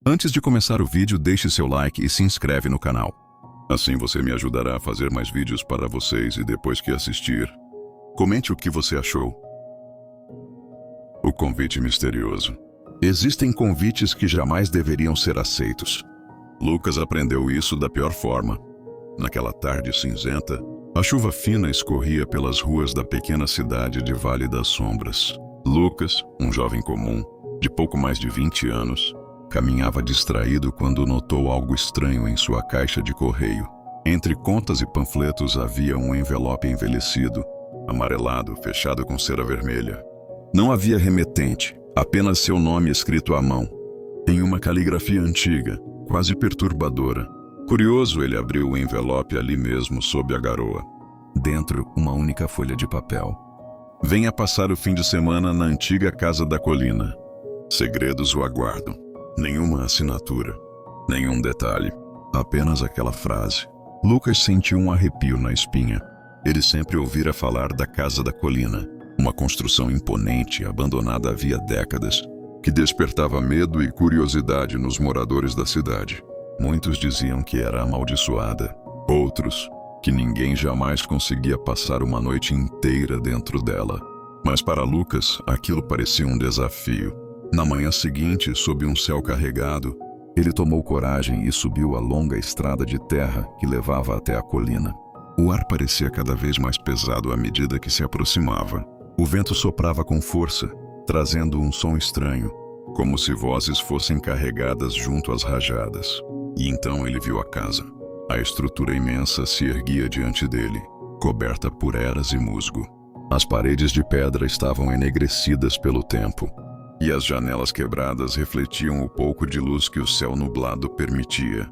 Antes de começar o vídeo, deixe seu like e se inscreve no canal. Assim você me ajudará a fazer mais vídeos para vocês e depois que assistir, comente o que você achou. O convite misterioso. Existem convites que jamais deveriam ser aceitos. Lucas aprendeu isso da pior forma. Naquela tarde cinzenta, a chuva fina escorria pelas ruas da pequena cidade de Vale das Sombras. Lucas, um jovem comum, de pouco mais de 20 anos, caminhava distraído quando notou algo estranho em sua caixa de correio. Entre contas e panfletos havia um envelope envelhecido, amarelado, fechado com cera vermelha. Não havia remetente, apenas seu nome escrito à mão, em uma caligrafia antiga, quase perturbadora. Curioso, ele abriu o envelope ali mesmo, sob a garoa. Dentro, uma única folha de papel. Venha passar o fim de semana na antiga casa da colina. Segredos o aguardam. Nenhuma assinatura, nenhum detalhe, apenas aquela frase. Lucas sentiu um arrepio na espinha. Ele sempre ouvira falar da Casa da Colina, uma construção imponente, abandonada havia décadas, que despertava medo e curiosidade nos moradores da cidade. Muitos diziam que era amaldiçoada, outros que ninguém jamais conseguia passar uma noite inteira dentro dela. Mas para Lucas, aquilo parecia um desafio. Na manhã seguinte, sob um céu carregado, ele tomou coragem e subiu a longa estrada de terra que levava até a colina. O ar parecia cada vez mais pesado à medida que se aproximava. O vento soprava com força, trazendo um som estranho, como se vozes fossem carregadas junto às rajadas. E então ele viu a casa. A estrutura imensa se erguia diante dele, coberta por eras e musgo. As paredes de pedra estavam enegrecidas pelo tempo, e as janelas quebradas refletiam o pouco de luz que o céu nublado permitia.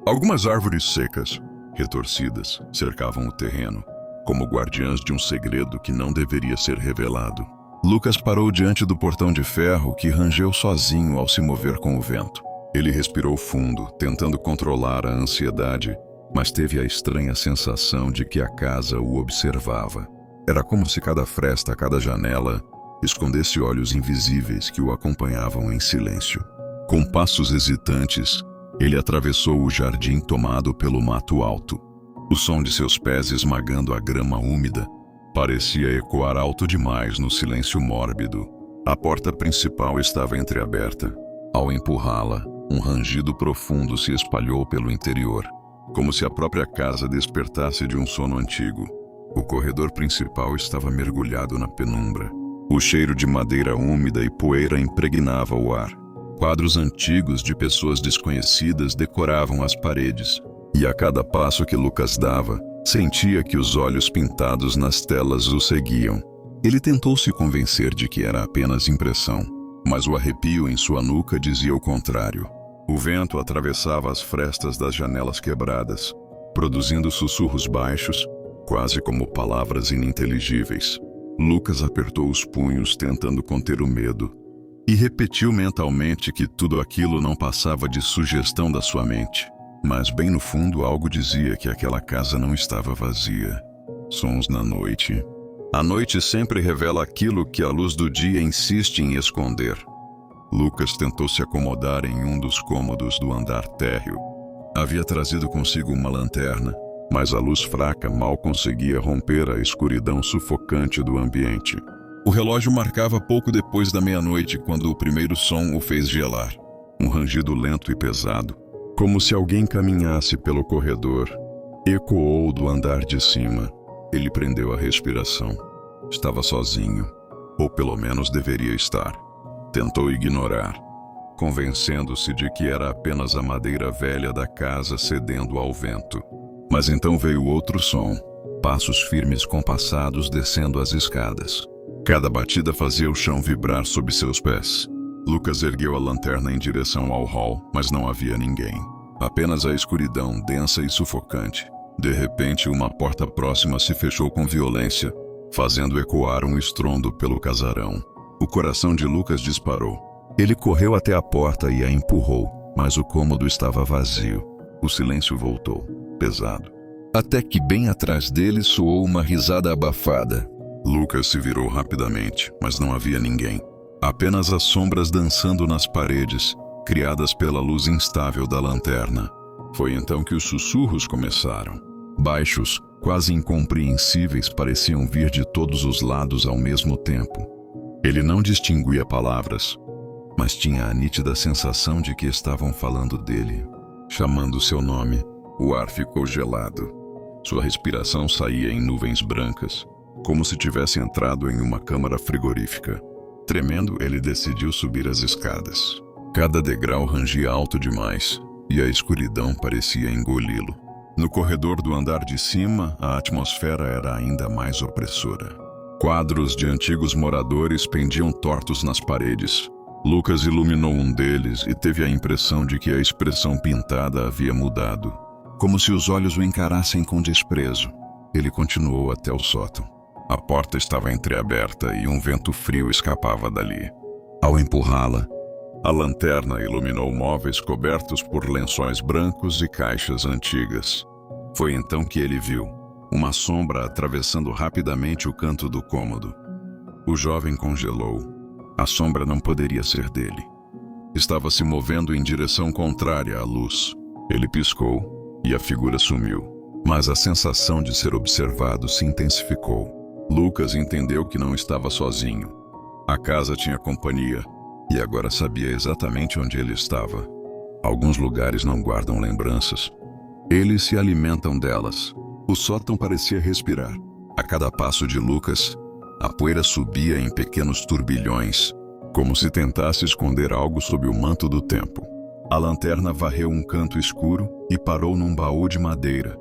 Algumas árvores secas, retorcidas, cercavam o terreno, como guardiãs de um segredo que não deveria ser revelado. Lucas parou diante do portão de ferro que rangeu sozinho ao se mover com o vento. Ele respirou fundo, tentando controlar a ansiedade, mas teve a estranha sensação de que a casa o observava. Era como se cada fresta, cada janela, escondesse olhos invisíveis que o acompanhavam em silêncio. Com passos hesitantes, ele atravessou o jardim tomado pelo mato alto. O som de seus pés esmagando a grama úmida parecia ecoar alto demais no silêncio mórbido. A porta principal estava entreaberta. Ao empurrá-la, um rangido profundo se espalhou pelo interior, como se a própria casa despertasse de um sono antigo. O corredor principal estava mergulhado na penumbra. O cheiro de madeira úmida e poeira impregnava o ar. Quadros antigos de pessoas desconhecidas decoravam as paredes, e a cada passo que Lucas dava, sentia que os olhos pintados nas telas o seguiam. Ele tentou se convencer de que era apenas impressão, mas o arrepio em sua nuca dizia o contrário. O vento atravessava as frestas das janelas quebradas, produzindo sussurros baixos, quase como palavras ininteligíveis. Lucas apertou os punhos tentando conter o medo e repetiu mentalmente que tudo aquilo não passava de sugestão da sua mente. Mas bem no fundo algo dizia que aquela casa não estava vazia. Sons na noite. A noite sempre revela aquilo que a luz do dia insiste em esconder. Lucas tentou se acomodar em um dos cômodos do andar térreo. Havia trazido consigo uma lanterna, mas a luz fraca mal conseguia romper a escuridão sufocante do ambiente. O relógio marcava pouco depois da meia-noite quando o primeiro som o fez gelar. Um rangido lento e pesado, como se alguém caminhasse pelo corredor, ecoou do andar de cima. Ele prendeu a respiração. Estava sozinho, ou pelo menos deveria estar. Tentou ignorar, convencendo-se de que era apenas a madeira velha da casa cedendo ao vento. Mas então veio outro som, passos firmes compassados descendo as escadas. Cada batida fazia o chão vibrar sob seus pés. Lucas ergueu a lanterna em direção ao hall, mas não havia ninguém. Apenas a escuridão, densa e sufocante. De repente, uma porta próxima se fechou com violência, fazendo ecoar um estrondo pelo casarão. O coração de Lucas disparou. Ele correu até a porta e a empurrou, mas o cômodo estava vazio. O silêncio voltou, pesado. Até que bem atrás dele soou uma risada abafada. Lucas se virou rapidamente, mas não havia ninguém. Apenas as sombras dançando nas paredes, criadas pela luz instável da lanterna. Foi então que os sussurros começaram. Baixos, quase incompreensíveis, pareciam vir de todos os lados ao mesmo tempo. Ele não distinguia palavras, mas tinha a nítida sensação de que estavam falando dele, chamando seu nome. O ar ficou gelado. Sua respiração saía em nuvens brancas, como se tivesse entrado em uma câmara frigorífica. Tremendo, ele decidiu subir as escadas. Cada degrau rangia alto demais, e a escuridão parecia engoli-lo. No corredor do andar de cima, a atmosfera era ainda mais opressora. Quadros de antigos moradores pendiam tortos nas paredes. Lucas iluminou um deles e teve a impressão de que a expressão pintada havia mudado, como se os olhos o encarassem com desprezo. Ele continuou até o sótão. A porta estava entreaberta e um vento frio escapava dali. Ao empurrá-la, a lanterna iluminou móveis cobertos por lençóis brancos e caixas antigas. Foi então que ele viu uma sombra atravessando rapidamente o canto do cômodo. O jovem congelou. A sombra não poderia ser dele. Estava se movendo em direção contrária à luz. Ele piscou e a figura sumiu, mas a sensação de ser observado se intensificou. Lucas entendeu que não estava sozinho. A casa tinha companhia, e agora sabia exatamente onde ele estava. Alguns lugares não guardam lembranças. Eles se alimentam delas. O sótão parecia respirar. A cada passo de Lucas, a poeira subia em pequenos turbilhões, como se tentasse esconder algo sob o manto do tempo. A lanterna varreu um canto escuro e parou num baú de madeira.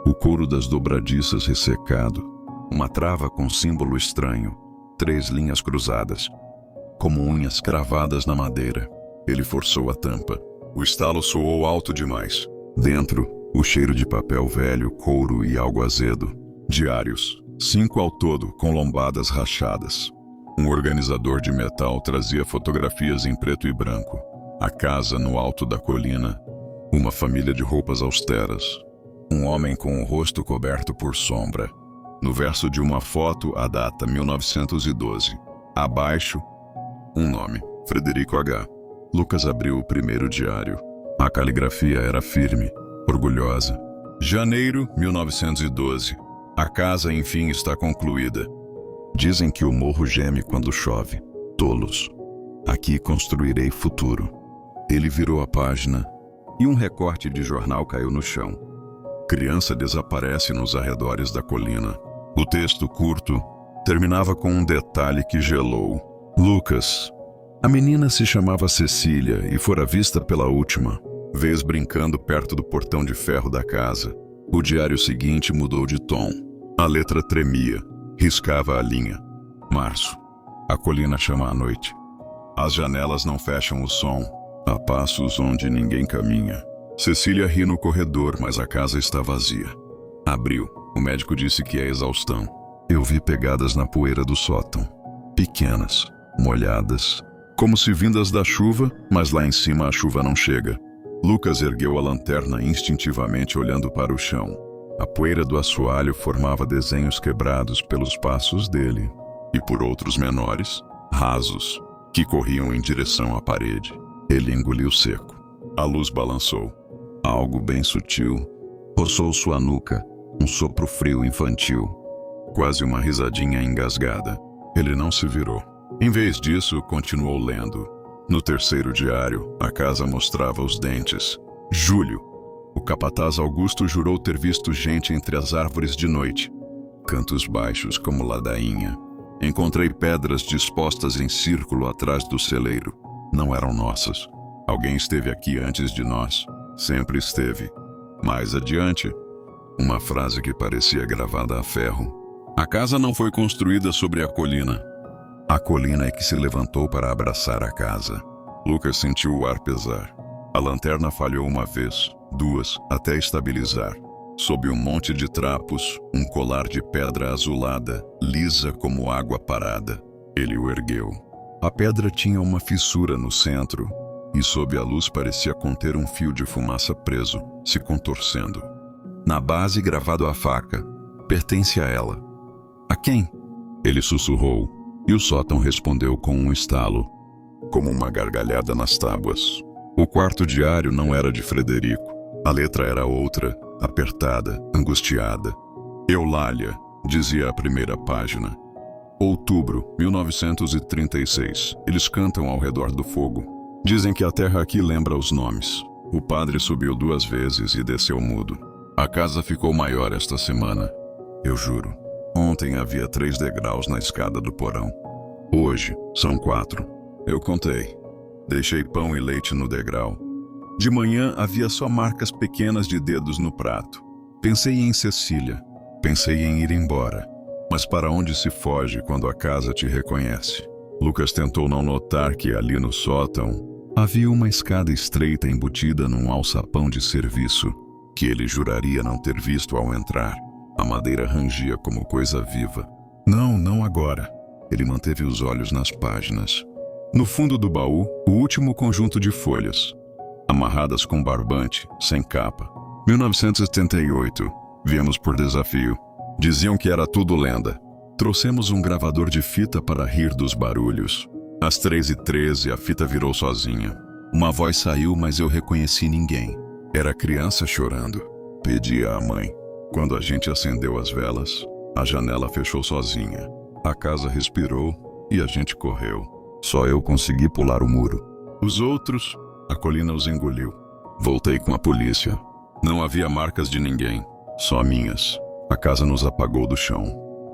O couro das dobradiças ressecado. Uma trava com símbolo estranho, 3 linhas cruzadas, como unhas cravadas na madeira. Ele forçou a tampa. O estalo soou alto demais. Dentro, o cheiro de papel velho, couro e algo azedo. Diários, 5 ao todo, com lombadas rachadas. Um organizador de metal trazia fotografias em preto e branco. A casa no alto da colina. Uma família de roupas austeras. Um homem com o rosto coberto por sombra. No verso de uma foto, a data 1912. Abaixo, um nome, Frederico H. Lucas abriu o primeiro diário. A caligrafia era firme, orgulhosa. Janeiro 1912. A casa, enfim, está concluída. Dizem que o morro geme quando chove. Tolos. Aqui construirei futuro. Ele virou a página e um recorte de jornal caiu no chão. Criança desaparece nos arredores da colina. O texto curto terminava com um detalhe que gelou. Lucas. A menina se chamava Cecília e fora vista pela última vez brincando perto do portão de ferro da casa. O diário seguinte mudou de tom. A letra tremia, riscava a linha. Março. A colina chama à noite. As janelas não fecham o som. Há passos onde ninguém caminha. Cecília ri no corredor, mas a casa está vazia. Abriu. O médico disse que é exaustão. Eu vi pegadas na poeira do sótão. Pequenas, molhadas, como se vindas da chuva, mas lá em cima a chuva não chega. Lucas ergueu a lanterna instintivamente olhando para o chão. A poeira do assoalho formava desenhos quebrados pelos passos dele e por outros menores, rasos, que corriam em direção à parede. Ele engoliu seco. A luz balançou. Algo bem sutil roçou sua nuca, um sopro frio infantil, quase uma risadinha engasgada. Ele não se virou. Em vez disso, continuou lendo. No terceiro diário, a casa mostrava os dentes. Julho. O capataz Augusto jurou ter visto gente entre as árvores de noite. Cantos baixos como ladainha. Encontrei pedras dispostas em círculo atrás do celeiro. Não eram nossas. Alguém esteve aqui antes de nós. Sempre esteve. Mais adiante, uma frase que parecia gravada a ferro. A casa não foi construída sobre a colina. A colina é que se levantou para abraçar a casa. Lucas sentiu o ar pesar. A lanterna falhou uma vez, duas, até estabilizar. Sob um monte de trapos, um colar de pedra azulada, lisa como água parada. Ele o ergueu. A pedra tinha uma fissura no centro, e sob a luz parecia conter um fio de fumaça preso, se contorcendo. Na base, gravado a faca, pertence a ela. A quem? Ele sussurrou, e o sótão respondeu com um estalo, como uma gargalhada nas tábuas. O quarto diário não era de Frederico. A letra era outra, apertada, angustiada. Eulália, dizia a primeira página. Outubro, 1936. Eles cantam ao redor do fogo. Dizem que a terra aqui lembra os nomes. O padre subiu 2 vezes e desceu mudo. A casa ficou maior esta semana. Eu juro. Ontem havia 3 degraus na escada do porão. Hoje são 4. Eu contei. Deixei pão e leite no degrau. De manhã havia só marcas pequenas de dedos no prato. Pensei em Cecília. Pensei em ir embora. Mas para onde se foge quando a casa te reconhece? Lucas tentou não notar que ali no sótão havia uma escada estreita embutida num alçapão de serviço que ele juraria não ter visto ao entrar. A madeira rangia como coisa viva. Não agora. Ele manteve os olhos nas páginas. No fundo do baú, o último conjunto de folhas, amarradas com barbante, sem capa. 1978. Viemos por desafio. Diziam que era tudo lenda. Trouxemos um gravador de fita para rir dos barulhos. Às 3h13, a fita virou sozinha. Uma voz saiu, mas eu reconheci ninguém. Era criança chorando. Pedia à mãe. Quando a gente acendeu as velas, a janela fechou sozinha. A casa respirou e a gente correu. Só eu consegui pular o muro. Os outros, a colina os engoliu. Voltei com a polícia. Não havia marcas de ninguém, só minhas. A casa nos apagou do chão.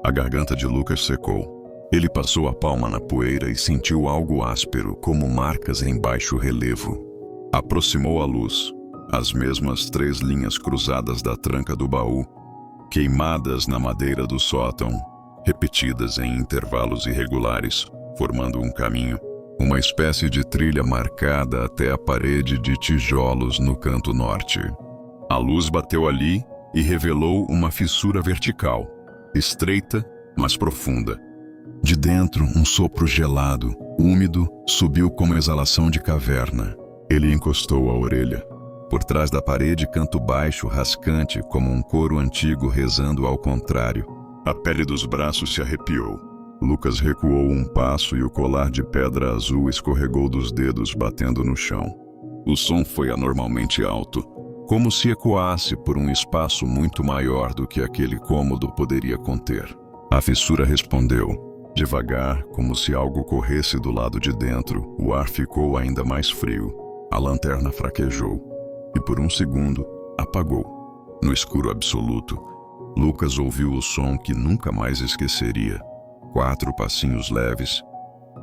A garganta de Lucas secou. Ele passou a palma na poeira e sentiu algo áspero, como marcas em baixo relevo. Aproximou a luz. As mesmas 3 linhas cruzadas da tranca do baú, queimadas na madeira do sótão, repetidas em intervalos irregulares, formando um caminho, uma espécie de trilha marcada até a parede de tijolos no canto norte. A luz bateu ali e revelou uma fissura vertical, estreita, mas profunda. De dentro, um sopro gelado, úmido, subiu como exalação de caverna. Ele encostou a orelha. Por trás da parede, canto baixo, rascante, como um coro antigo rezando ao contrário. A pele dos braços se arrepiou. Lucas recuou um passo e o colar de pedra azul escorregou dos dedos, batendo no chão. O som foi anormalmente alto, como se ecoasse por um espaço muito maior do que aquele cômodo poderia conter. A fissura respondeu. Devagar, como se algo corresse do lado de dentro, o ar ficou ainda mais frio. A lanterna fraquejou. E por um segundo, apagou. No escuro absoluto, Lucas ouviu o som que nunca mais esqueceria. 4 passinhos leves,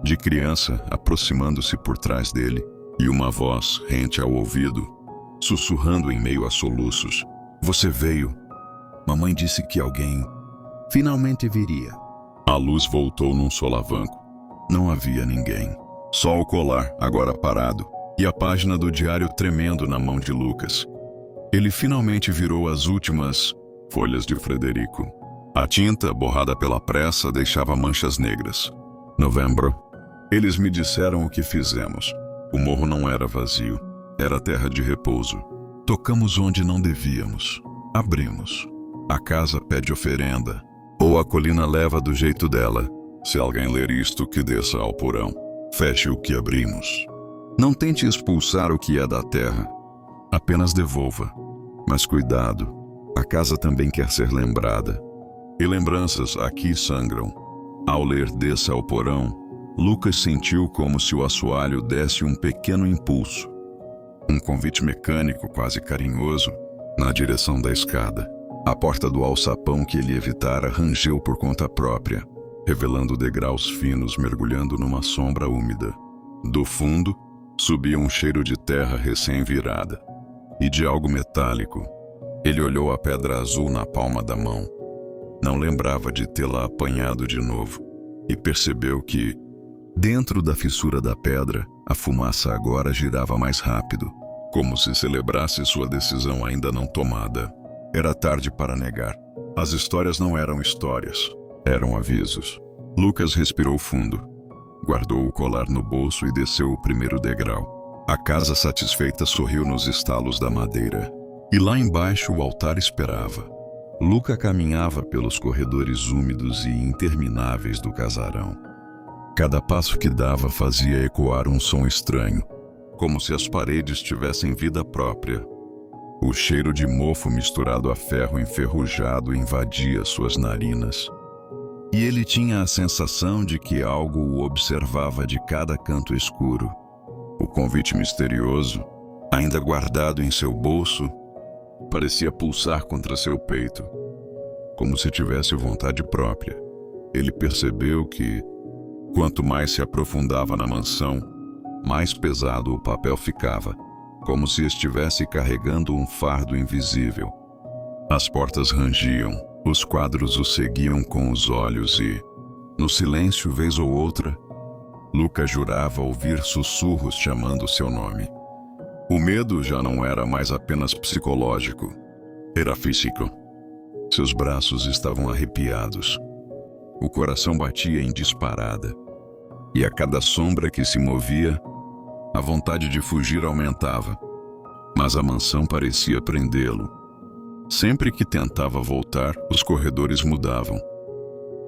de criança aproximando-se por trás dele, e uma voz rente ao ouvido, sussurrando em meio a soluços. Você veio. Mamãe disse que alguém finalmente viria. A luz voltou num solavanco. Não havia ninguém. Só o colar, agora parado, e a página do diário tremendo na mão de Lucas. Ele finalmente virou as últimas folhas de Frederico. A tinta, borrada pela pressa, deixava manchas negras. Novembro. Eles me disseram o que fizemos. O morro não era vazio. Era terra de repouso. Tocamos onde não devíamos. Abrimos. A casa pede oferenda. Ou a colina leva do jeito dela. Se alguém ler isto, que desça ao porão. Feche o que abrimos. Não tente expulsar o que é da terra. Apenas devolva. Mas cuidado. A casa também quer ser lembrada. E lembranças aqui sangram. Ao ler desça ao porão, Lucas sentiu como se o assoalho desse um pequeno impulso. Um convite mecânico, quase carinhoso, na direção da escada. A porta do alçapão que ele evitara rangeu por conta própria, revelando degraus finos mergulhando numa sombra úmida. Do fundo, subia um cheiro de terra recém-virada e de algo metálico. Ele olhou a pedra azul na palma da mão. Não lembrava de tê-la apanhado de novo e percebeu que, dentro da fissura da pedra, a fumaça agora girava mais rápido, como se celebrasse sua decisão ainda não tomada. Era tarde para negar. As histórias não eram histórias, eram avisos. Lucas respirou fundo, guardou o colar no bolso e desceu o primeiro degrau. A casa satisfeita sorriu nos estalos da madeira. E lá embaixo o altar esperava. Luca caminhava pelos corredores úmidos e intermináveis do casarão. Cada passo que dava fazia ecoar um som estranho, como se as paredes tivessem vida própria. O cheiro de mofo misturado a ferro enferrujado invadia suas narinas. E ele tinha a sensação de que algo o observava de cada canto escuro. O convite misterioso, ainda guardado em seu bolso, parecia pulsar contra seu peito, como se tivesse vontade própria. Ele percebeu que, quanto mais se aprofundava na mansão, mais pesado o papel ficava, como se estivesse carregando um fardo invisível. As portas rangiam, os quadros o seguiam com os olhos e, no silêncio, vez ou outra, Luca jurava ouvir sussurros chamando seu nome. O medo já não era mais apenas psicológico, era físico. Seus braços estavam arrepiados. O coração batia em disparada. E a cada sombra que se movia, a vontade de fugir aumentava. Mas a mansão parecia prendê-lo. Sempre que tentava voltar, os corredores mudavam,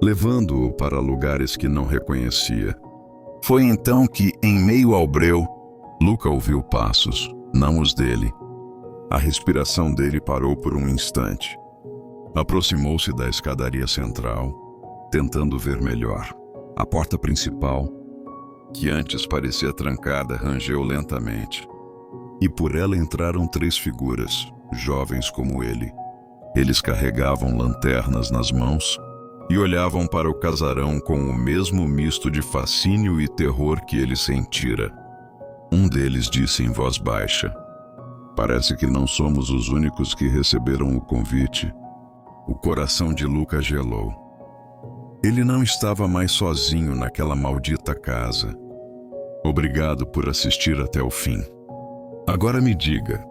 levando-o para lugares que não reconhecia. Foi então que, em meio ao breu, Luca ouviu passos, não os dele. A respiração dele parou por um instante. Aproximou-se da escadaria central, tentando ver melhor. A porta principal, que antes parecia trancada, rangeu lentamente. E por ela entraram 3 figuras, jovens como ele. Eles carregavam lanternas nas mãos e olhavam para o casarão com o mesmo misto de fascínio e terror que ele sentira. Um deles disse em voz baixa: "Parece que não somos os únicos que receberam o convite." O coração de Luca gelou. Ele não estava mais sozinho naquela maldita casa. Obrigado por assistir até o fim. Agora me diga,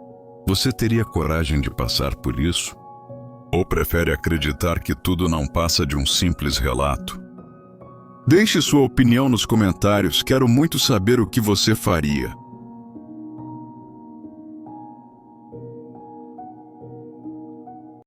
você teria coragem de passar por isso? Ou prefere acreditar que tudo não passa de um simples relato? Deixe sua opinião nos comentários, quero muito saber o que você faria.